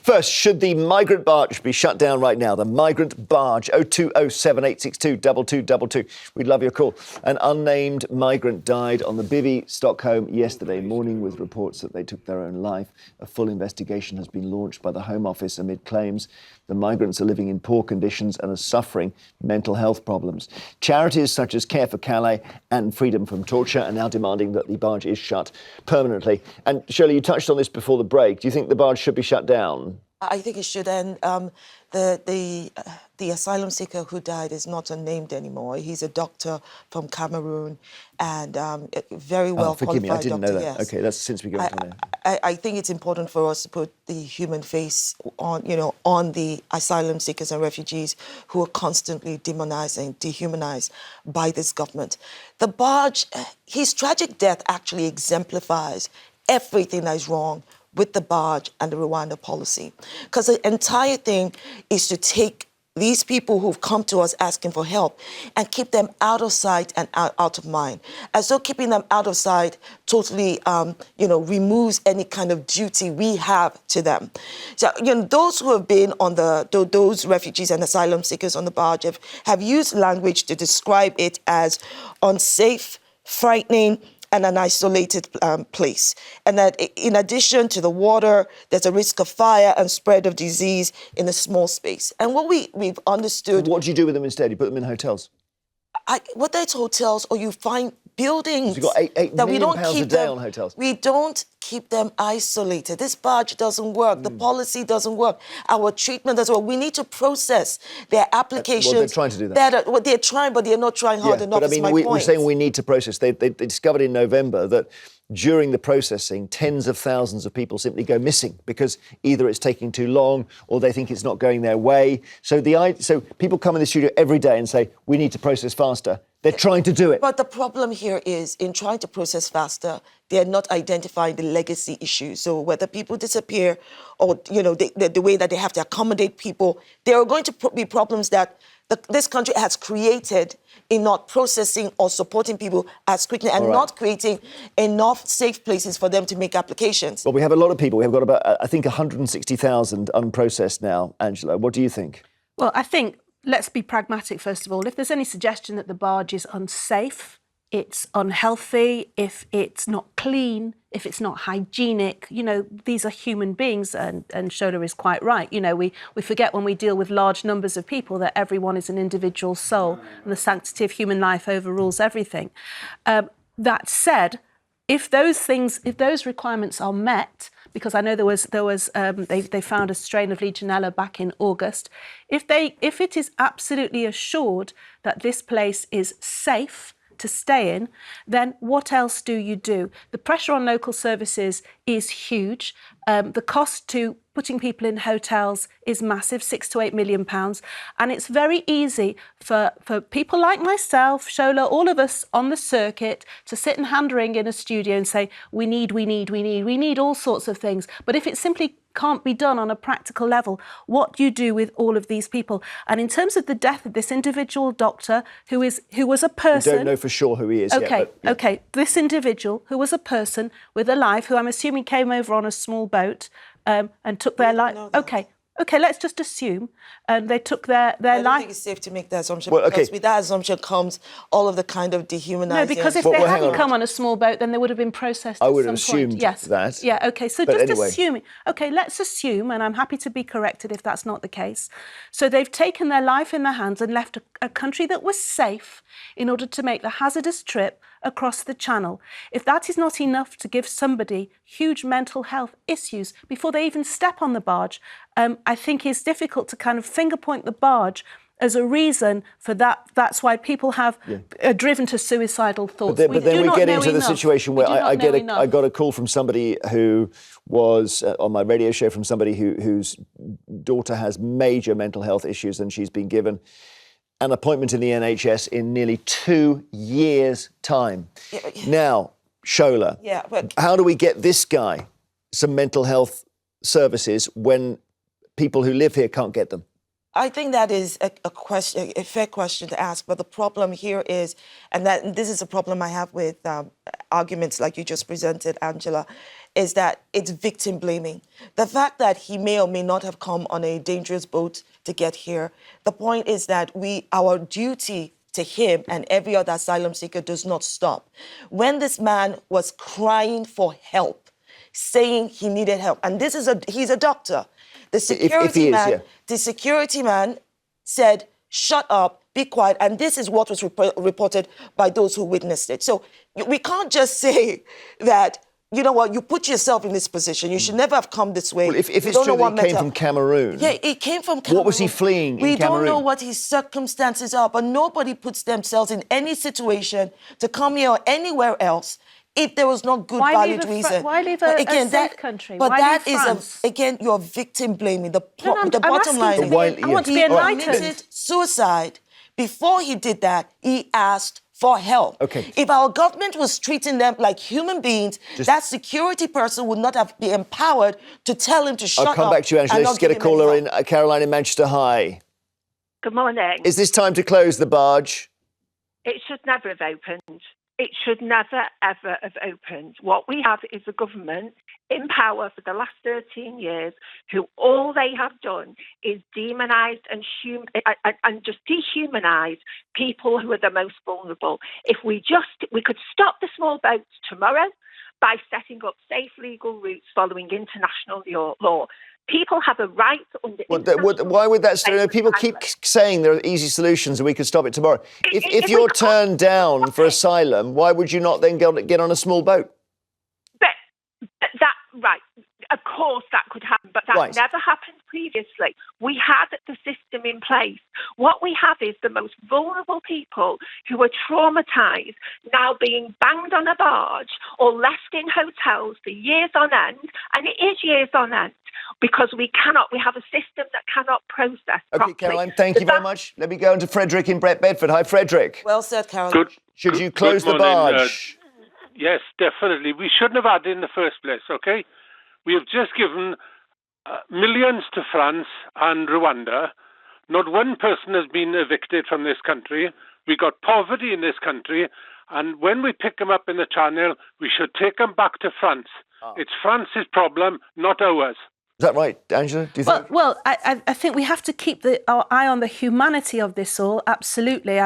First, should the migrant barge be shut down right now? The migrant barge, 02078622222. We'd love your call. An unnamed migrant died on the Bibby Stockholm yesterday morning with reports that they took their own life. A full investigation has been launched by the Home Office amid claims the migrants are living in poor conditions and are suffering mental health problems. Charities such as Care for Calais and Freedom from Torture are now demanding that the barge is shut permanently. And Shola, you touched on this before the break. Do you think the barge should be shut down? I think it should. And the asylum seeker who died is not unnamed anymore. He's a doctor from Cameroon and very well forgive qualified me, I didn't doctor. know that. Yes. Okay, that's since we go into there. I think it's important for us to put the human face on, on the asylum seekers and refugees who are constantly demonized and dehumanized by this government. The barge, his tragic death actually exemplifies everything that is wrong with the barge and the Rwanda policy. Because the entire thing is to take these people who've come to us asking for help and keep them out of sight and out of mind. As though keeping them out of sight totally, removes any kind of duty we have to them. So, those who have been on those refugees and asylum seekers on the barge have used language to describe it as unsafe, frightening, and an isolated place. And that in addition to the water, there's a risk of fire and spread of disease in a small space. And what we've understood... What do you do with them instead? You put them in hotels? What there's hotels, or you find buildings... You've got £8 million a day on hotels. We don't keep them isolated. This barge doesn't work. The policy doesn't work. Our treatment doesn't work. We need to process their applications. Well, they're trying to do that. They're trying, but they're not trying hard enough. But I mean, we're saying we need to process. They discovered in November that during the processing, tens of thousands of people simply go missing because either it's taking too long or they think it's not going their way. So people come in the studio every day and say, we need to process faster. They're trying to do it. But the problem here is, in trying to process faster, they're not identifying the legacy issues. So whether people disappear or, the way that they have to accommodate people, there are going to be problems that this country has created in not processing or supporting people as quickly and not creating enough safe places for them to make applications. Well, we have a lot of people. We've got about, I think, 160,000 unprocessed now. Angela, what do you think? Well, I think, let's be pragmatic, first of all. If there's any suggestion that the barge is unsafe, it's unhealthy, if it's not clean, if it's not hygienic, these are human beings, and Shola is quite right. We forget when we deal with large numbers of people that everyone is an individual soul and the sanctity of human life overrules everything. That said, if those requirements are met, because I know they found a strain of Legionella back in August, if it is absolutely assured that this place is safe to stay in, then what else do you do? The pressure on local services is huge. The cost to putting people in hotels is massive, £6 to £8 million. And it's very easy for people like myself, Shola, all of us on the circuit to sit and hand-wring in a studio and say, we need all sorts of things. But if it simply can't be done on a practical level, what do you do with all of these people? And in terms of the death of this individual doctor, who was a person... We don't know for sure who he is yet. Okay, this individual who was a person with a life, who I'm assuming came over on a small boat and took their life... Okay, let's just assume they took their life. I don't think it's safe to make that assumption, because with that assumption comes all of the kind of dehumanizing... No, because if they hadn't come on a small boat, then they would have been processed I would have assumed that. Yeah, okay, so assuming... Okay, let's assume, and I'm happy to be corrected if that's not the case. So they've taken their life in their hands and left a country that was safe in order to make the hazardous trip across the channel. If that is not enough to give somebody huge mental health issues before they even step on the barge, I think it's difficult to kind of finger point the barge as a reason for that. That's why people have driven to suicidal thoughts. But then we get into the situation where I got a call from somebody who was on my radio show, from somebody whose daughter has major mental health issues, and she's been given an appointment in the NHS in nearly 2 years' time. Now, Shola, how do we get this guy some mental health services when people who live here can't get them? I think that is a fair question to ask, but the problem here is, and this is a problem I have with arguments like you just presented, Angela, is that it's victim blaming. The fact that he may or may not have come on a dangerous boat to get here, the point is that our duty to him and every other asylum seeker does not stop. When this man was crying for help, saying he needed help, and he's a doctor. The security the security man said, "Shut up, be quiet," and this is what was reported by those who witnessed it. So we can't just say that, you know what, you put yourself in this position. You should never have come this way. Well, if it's true that he came from Cameroon. Yeah, he came from Cameroon. What was he fleeing in Cameroon? We don't know what his circumstances are, but nobody puts themselves in any situation to come here or anywhere else if there was not good, valid reason. Why leave a safe country? But why that leave France? again, you're victim blaming. The I'm bottom line is, I want to be enlightened. He committed suicide. Before he did that, he asked for help. Okay. If our government was treating them like human beings, that security person would not have been empowered to tell him to shut up. I'll come back to you, Angela. Let's get a caller in. Caroline in Manchester. Hi. Good morning. Is this time to close the barge? It should never have opened. It should never, ever have opened. What we have is a government in power for the last 13 years who all they have done is demonise and just dehumanize people who are the most vulnerable. If we could stop the small boats tomorrow by setting up safe legal routes following international law. People have a right under. Why would that stay? People keep saying there are easy solutions and we could stop it tomorrow. If you're turned down for asylum, why would you not then get on a small boat? But that, right. Of course that could happen, but that never happened previously. We had the system in place. What we have is the most vulnerable people who are traumatised now being banged on a barge or left in hotels for years on end, and it is years on end, because we have a system that cannot process properly. Okay, Caroline, thank you very much. Let me go on to Frederick in Bedford. Hi, Frederick. Well said, Caroline. Should you close the barge? Yes, definitely. We shouldn't have had it in the first place, okay? We have just given millions to France and Rwanda. Not one person has been evicted from this country. We got poverty in this country. And when we pick them up in the channel, we should take them back to France. It's France's problem, not ours. Is that right, Angela? Do you think? Well, I think we have to keep our eye on the humanity of this all, absolutely.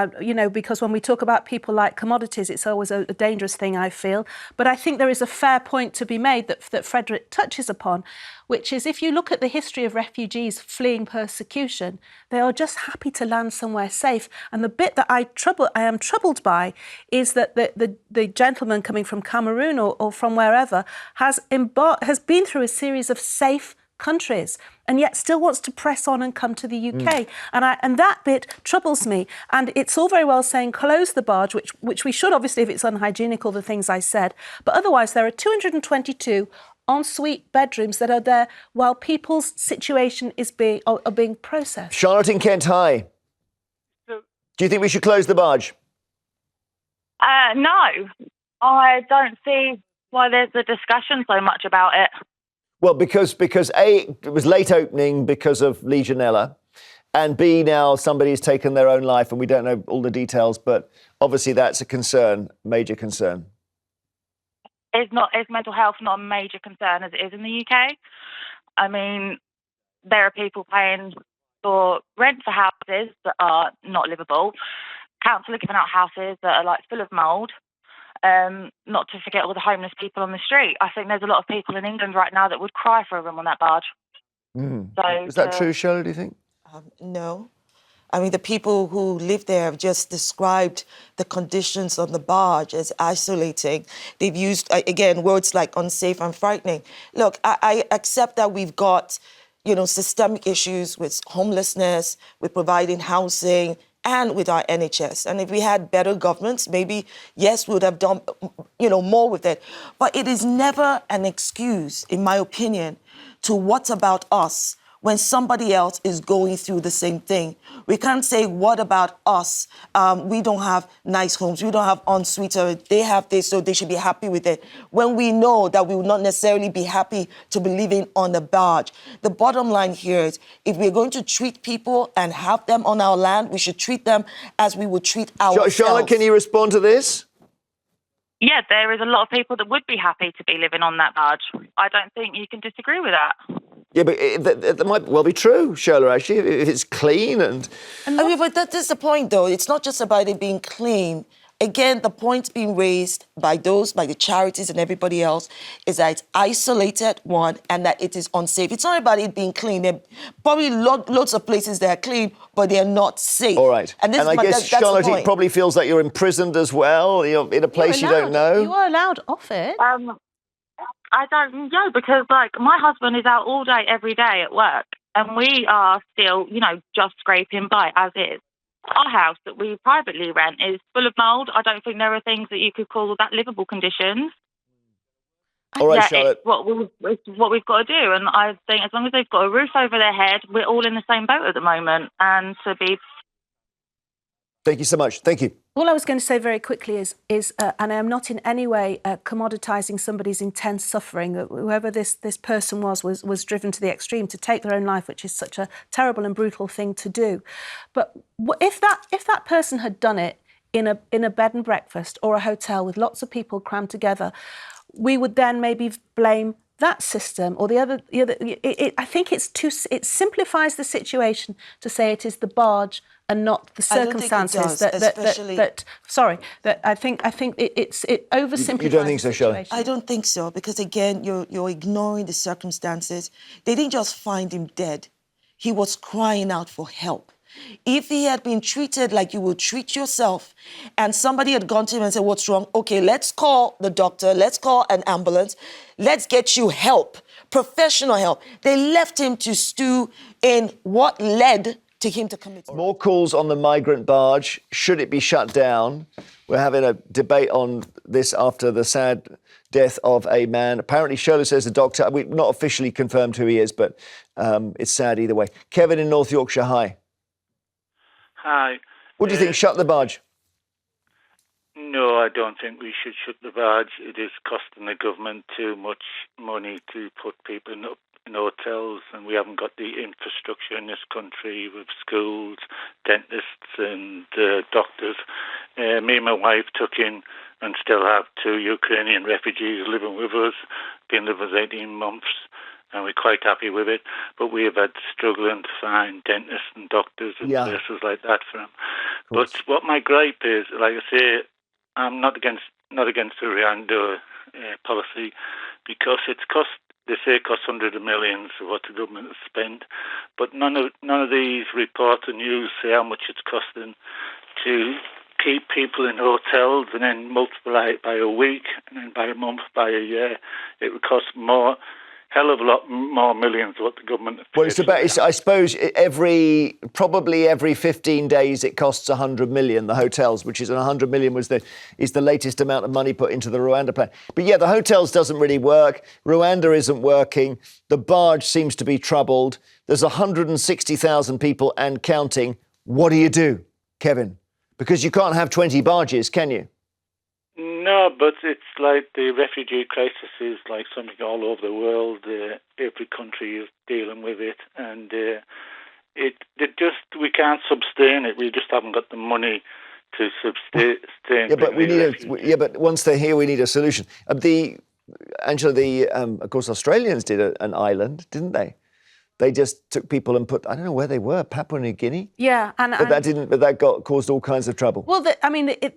Because when we talk about people like commodities, it's always a dangerous thing, I feel. But I think there is a fair point to be made that Frederick touches upon, which is if you look at the history of refugees fleeing persecution, they are just happy to land somewhere safe. And the bit that I am troubled by is that the gentleman coming from Cameroon or from wherever has been through a series of safe countries and yet still wants to press on and come to the UK. And that bit troubles me. And it's all very well saying close the barge, which we should, obviously, if it's unhygienic, all the things I said. But otherwise, there are 222 ensuite bedrooms that are there while people's situation is being processed. Charlotte in Kent, hi. Do you think we should close the barge? No. I don't see why there's a discussion so much about it. Well, because A, it was late opening because of Legionella, and B, now somebody's taken their own life and we don't know all the details, but obviously that's a concern, major concern. Is mental health not a major concern as it is in the UK? I mean, there are people paying for rent for houses that are not livable. Council are giving out houses that are full of mould. Not to forget all the homeless people on the street. I think there's a lot of people in England right now that would cry for a room on that barge. So, is that true, Shola, do you think? No. I mean, the people who live there have just described the conditions on the barge as isolating. They've used, again, words like unsafe and frightening. Look, I accept that we've got, systemic issues with homelessness, with providing housing, and with our NHS. And if we had better governments, maybe, yes, we would have done, more with it. But it is never an excuse, in my opinion, to what about us when somebody else is going through the same thing. We can't say, what about us? We don't have nice homes. We don't have ensuite. They have this, so they should be happy with it. When we know that we will not necessarily be happy to be living on a barge. The bottom line here is, if we're going to treat people and have them on our land, we should treat them as we would treat ourselves. Charlotte, can you respond to this? yeah, there is a lot of people that would be happy to be living on that barge. I don't think you can disagree with that. Yeah, but that might well be true, Shola, actually, if it's clean and... I mean, but that is the point, though. It's not just about it being clean. Again, the point being raised by the charities and everybody else, is that it's isolated, one, and that it is unsafe. It's not about it being clean. There are probably loads of places that are clean, but they're not safe. All right. And I guess, Charlotte, it probably feels like you're imprisoned as well. You're in a place you don't know. You are allowed off it. I don't know, because, like, my husband is out all day, every day at work, and we are still, just scraping by as is. Our house that we privately rent is full of mould. I don't think there are things that you could call that livable conditions. All right, Charlotte. It's what we've got to do. And I think as long as they've got a roof over their head, we're all in the same boat at the moment. And to be... Thank you so much. Thank you. All I was going to say very quickly is and I am not in any way commoditising somebody's intense suffering. Whoever this person was driven to the extreme to take their own life, which is such a terrible and brutal thing to do. But if that person had done it in a bed and breakfast or a hotel with lots of people crammed together, we would then maybe blame that system or the other. I think it simplifies the situation to say it is the barge and not the circumstances that I think it oversimplifies. You don't think so, Shola? I don't think so, because again, you're ignoring the circumstances. They didn't just find him dead. He was crying out for help. If he had been treated like you would treat yourself, and somebody had gone to him and said, "What's wrong?" Okay, let's call the doctor, let's call an ambulance, let's get you help, professional help. They left him to stew in what led to him to commit. More calls on the migrant barge. Should it be shut down? We're having a debate on this after the sad death of a man. Apparently, Shola says the doctor, we've not officially confirmed who he is, but it's sad either way. Kevin in North Yorkshire, hi. Hi. What do you think? Shut the barge? No, I don't think we should shut the barge. It is costing the government too much money to put people in hotels, and we haven't got the infrastructure in this country with schools, dentists and doctors. Me and my wife took in and still have 2 Ukrainian refugees living with us, been with us 18 months. And we're quite happy with it, but we have had struggling to find dentists and doctors and nurses like that for them. But what my gripe is, like I say, I'm not against the Rwanda policy, because they say it costs hundreds of millions of what the government has spent, but none of these reports and news say how much it's costing to keep people in hotels, and then multiply it by a week, and then by a month, by a year. It would cost hell of a lot more millions of what the government has paid. Well, it's about, I suppose, probably every 15 days it costs 100 million, the hotels, which is 100 million is the latest amount of money put into the Rwanda plan. But yeah, the hotels doesn't really work. Rwanda isn't working. The barge seems to be troubled. There's 160,000 people and counting. What do you do, Kevin? Because you can't have 20 barges, can you? No, but it's like the refugee crisis is like something all over the world. Every country is dealing with it, and we can't sustain it. We just haven't got the money to sustain. Yeah, but but once they're here, we need a solution. Of course, Australians did an island, didn't they? They just took people and put, I don't know where they were, Papua New Guinea. Yeah, but that caused all kinds of trouble. Well,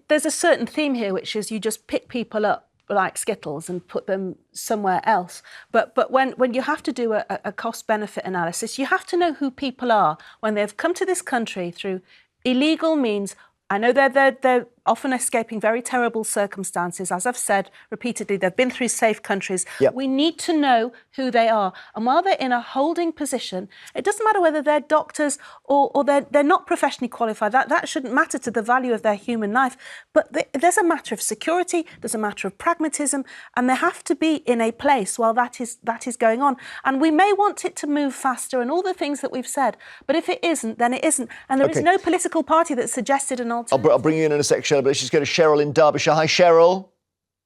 there's a certain theme here, which is you just pick people up like Skittles and put them somewhere else. But when you have to do a cost-benefit analysis, you have to know who people are when they've come to this country through illegal means. I know they're often escaping very terrible circumstances. As I've said repeatedly, they've been through safe countries. Yep. We need to know who they are. And while they're in a holding position, it doesn't matter whether they're doctors or they're not professionally qualified. That shouldn't matter to the value of their human life. But there's a matter of security, there's a matter of pragmatism, and they have to be in a place while that is going on. And we may want it to move faster and all the things that we've said, but if it isn't, then it isn't. And there is no political party that suggested an alternative. I'll bring you in a sec, Shola, but let's just go to Cheryl in Derbyshire. Hi, Cheryl.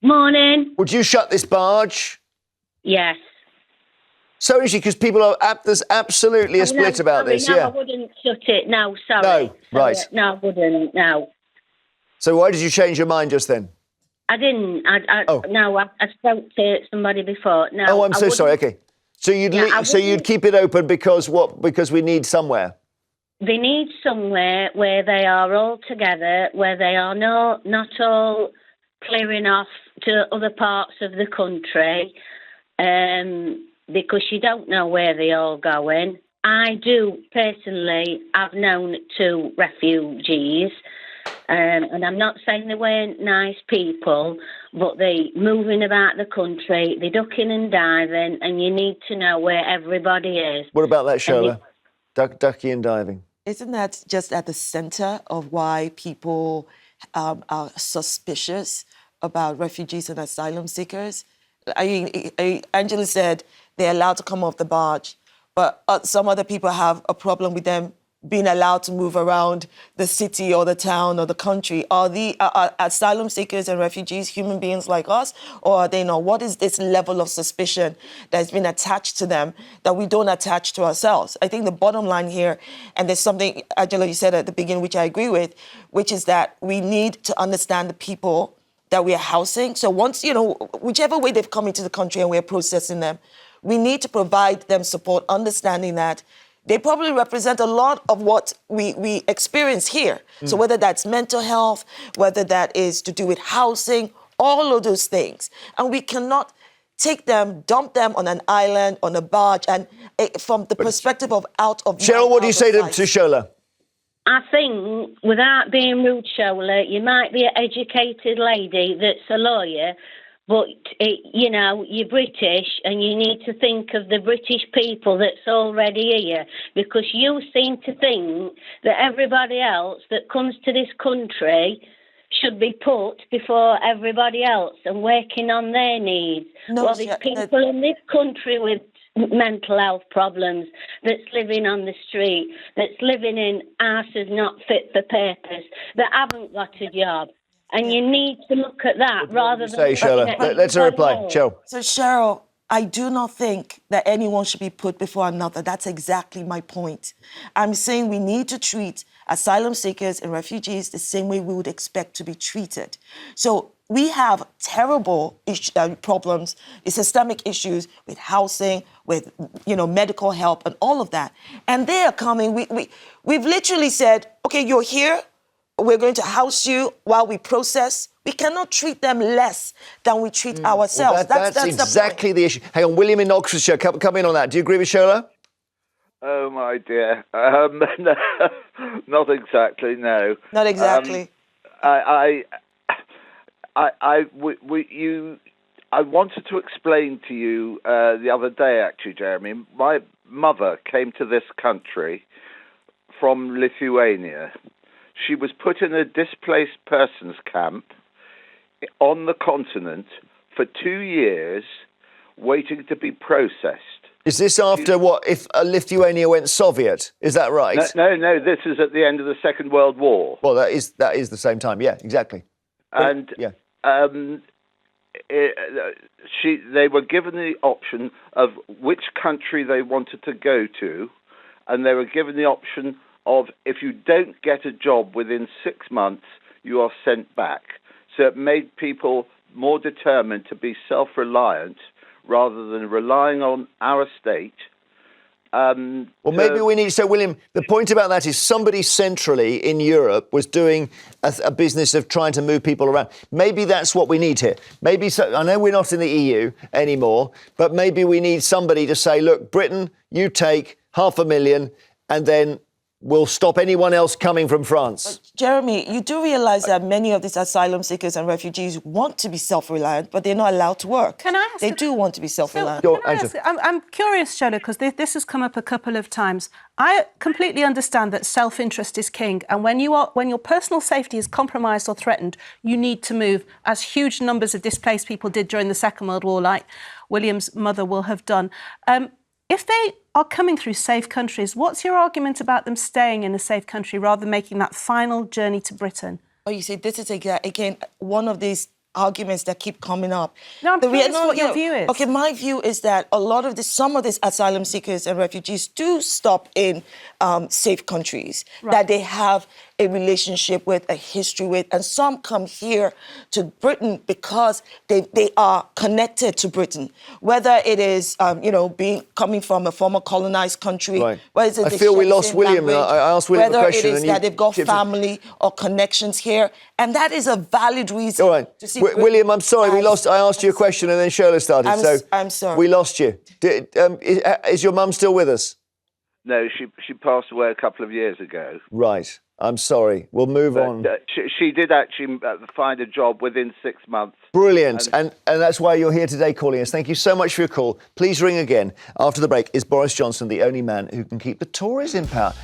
Morning. Would you shut this barge? Yes. So is she, because people are, there's absolutely a split about this, I wouldn't shut it, no, sorry. No, right. No, I wouldn't, no. So why did you change your mind just then? I didn't. Oh. No, I spoke to somebody before. No. Oh, I'm I so sorry. wouldn't- Okay. So you'd keep it open because what? Because we need somewhere. They need somewhere where they are all together, where they are not all clearing off to other parts of the country, because you don't know where they're all going. I do personally have known 2 refugees, and I'm not saying they weren't nice people, but they moving about the country, they're ducking and diving, and you need to know where everybody is. What about that, Shola? Ducky and diving. Isn't that just at the center of why people are suspicious about refugees and asylum seekers? I mean, Angela said they're allowed to come off the barge, but some other people have a problem with them being allowed to move around the city or the town or the country. Are the asylum seekers and refugees human beings like us, or are they not? What is this level of suspicion that's been attached to them that we don't attach to ourselves? I think the bottom line here, and there's something, Angela, you said at the beginning, which I agree with, which is that we need to understand the people that we are housing. So once, whichever way they've come into the country and we're processing them, we need to provide them support, understanding that they probably represent a lot of what we experience here. So whether that's mental health, whether that is to do with housing, all of those things. And we cannot take them, dump them on an island, on a barge, and from the perspective of out of... Cheryl, what do you say to Shola? I think, without being rude, Shola, you might be an educated lady that's a lawyer, but, you're British and you need to think of the British people that's already here, because you seem to think that everybody else that comes to this country should be put before everybody else and working on their needs. No, well, there's people in this country with mental health problems, that's living on the street, that's living in houses not fit for purpose, that haven't got a job. And you need to look at that rather than... Say, Shola. Let's reply. Cheryl. So, Cheryl, I do not think that anyone should be put before another. That's exactly my point. I'm saying we need to treat asylum seekers and refugees the same way we would expect to be treated. So we have terrible problems, systemic issues with housing, with medical help and all of that. And they are coming. We've literally said, okay, you're here. We're going to house you while we process. We cannot treat them less than we treat ourselves. Well, that's exactly the issue. Hang on, William in Oxfordshire, come in on that. Do you agree with Shola? Oh, my dear. No, not exactly, no. Not exactly. I wanted to explain to you the other day, actually, Jeremy. My mother came to this country from Lithuania. She was put in a displaced persons camp on the continent for 2 years, waiting to be processed. Is this after if Lithuania went Soviet? Is that right? No, this is at the end of the Second World War. Well, that is the same time. Yeah, exactly. And yeah. They were given the option of which country they wanted to go to, and they were given the option of, if you don't get a job within 6 months, you are sent back. So it made people more determined to be self-reliant rather than relying on our state. Maybe we need... So, William, the point about that is somebody centrally in Europe was doing a business of trying to move people around. Maybe that's what we need here. I know we're not in the EU anymore, but maybe we need somebody to say, look, Britain, you take 500,000 and then we'll stop anyone else coming from France. Jeremy, you do realise that many of these asylum seekers and refugees want to be self-reliant, but they're not allowed to work. Can I ask? They do want to be self-reliant. I'm curious, Shola, because this has come up a couple of times. I completely understand that self-interest is king, and when your personal safety is compromised or threatened, you need to move, as huge numbers of displaced people did during the Second World War, like William's mother will have done. If they are coming through safe countries, what's your argument about them staying in a safe country rather than making that final journey to Britain? Oh, you see, this is, again, one of these arguments that keep coming up. No, I'm curious what your view is. Okay, my view is that some of these asylum seekers and refugees do stop in safe countries, right, that they have a relationship with, a history with, and some come here to Britain because they are connected to Britain, whether it is, coming from a former colonized country. Right. Whether it's I feel we lost William. language, I asked William a whether question it is and you- that they've got family or connections here, and that is a valid reason. All right. To see William, I'm sorry, we lost. I asked you a question and then Shola started. I'm sorry. We lost you. Is your mum still with us? No, she passed away a couple of years ago. Right. I'm sorry. We'll move on. She did actually find a job within 6 months. Brilliant. And that's why you're here today calling us. Thank you so much for your call. Please ring again. After the break, is Boris Johnson the only man who can keep the Tories in power?